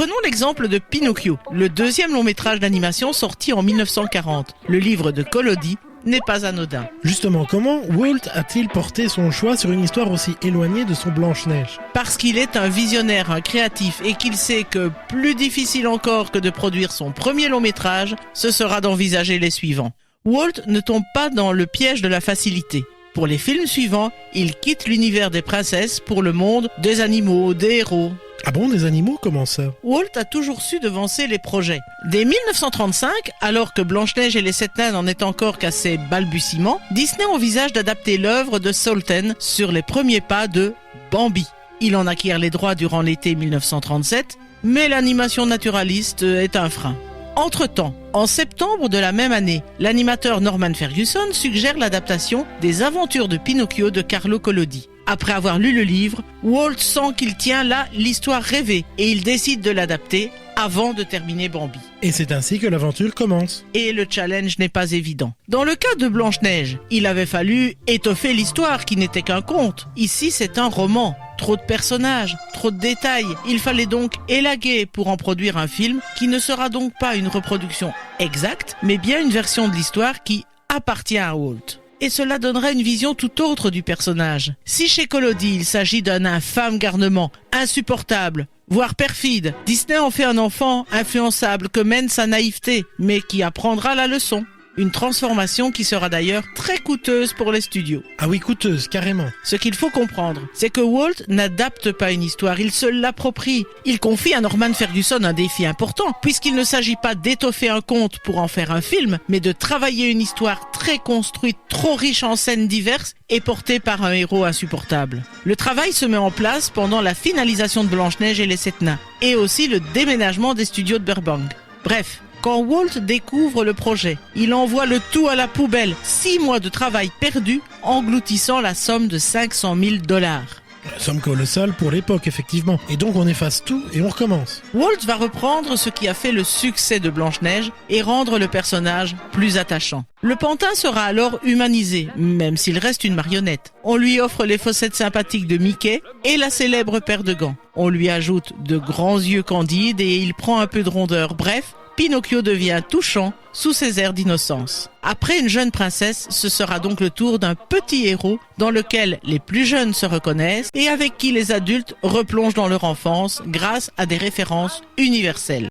Prenons l'exemple de Pinocchio, le deuxième long métrage d'animation sorti en 1940. Le livre de Collodi n'est pas anodin. Justement, comment Walt a-t-il porté son choix sur une histoire aussi éloignée de son Blanche-Neige ? Parce qu'il est un visionnaire, un créatif et qu'il sait que plus difficile encore que de produire son premier long métrage, ce sera d'envisager les suivants. Walt ne tombe pas dans le piège de la facilité. Pour les films suivants, il quitte l'univers des princesses pour le monde des animaux, des héros. Ah bon, des animaux, comment ça ? Walt a toujours su devancer les projets. Dès 1935, alors que Blanche-Neige et les Sept Nains n'en est encore qu'à ses balbutiements, Disney envisage d'adapter l'œuvre de Sultan sur les premiers pas de Bambi. Il en acquiert les droits durant l'été 1937, mais l'animation naturaliste est un frein. Entre-temps, en septembre de la même année, l'animateur Norman Ferguson suggère l'adaptation des Aventures de Pinocchio de Carlo Collodi. Après avoir lu le livre, Walt sent qu'il tient là l'histoire rêvée et il décide de l'adapter avant de terminer Bambi. Et c'est ainsi que l'aventure commence. Et le challenge n'est pas évident. Dans le cas de Blanche-Neige, il avait fallu étoffer l'histoire qui n'était qu'un conte. Ici, c'est un roman. Trop de personnages, trop de détails. Il fallait donc élaguer pour en produire un film qui ne sera donc pas une reproduction exacte, mais bien une version de l'histoire qui appartient à Walt. Et cela donnerait une vision tout autre du personnage. Si chez Collodi, il s'agit d'un infâme garnement, insupportable, voire perfide, Disney en fait un enfant influençable que mène sa naïveté, mais qui apprendra la leçon. Une transformation qui sera d'ailleurs très coûteuse pour les studios. Ah oui, coûteuse, carrément. Ce qu'il faut comprendre, c'est que Walt n'adapte pas une histoire, il se l'approprie. Il confie à Norman Ferguson un défi important, puisqu'il ne s'agit pas d'étoffer un conte pour en faire un film, mais de travailler une histoire très construite, trop riche en scènes diverses et portée par un héros insupportable. Le travail se met en place pendant la finalisation de Blanche-Neige et les Sept Nains, et aussi le déménagement des studios de Burbank. Bref, quand Walt découvre le projet, il envoie le tout à la poubelle. 6 mois de travail perdu, engloutissant la somme de $500,000. Somme colossale pour l'époque, effectivement. Et donc on efface tout et on recommence. Walt va reprendre ce qui a fait le succès de Blanche-Neige et rendre le personnage plus attachant. Le pantin sera alors humanisé, même s'il reste une marionnette. On lui offre les fossettes sympathiques de Mickey et la célèbre paire de gants. On lui ajoute de grands yeux candides et il prend un peu de rondeur. Bref, Pinocchio devient touchant sous ses airs d'innocence. Après une jeune princesse, ce sera donc le tour d'un petit héros dans lequel les plus jeunes se reconnaissent et avec qui les adultes replongent dans leur enfance grâce à des références universelles.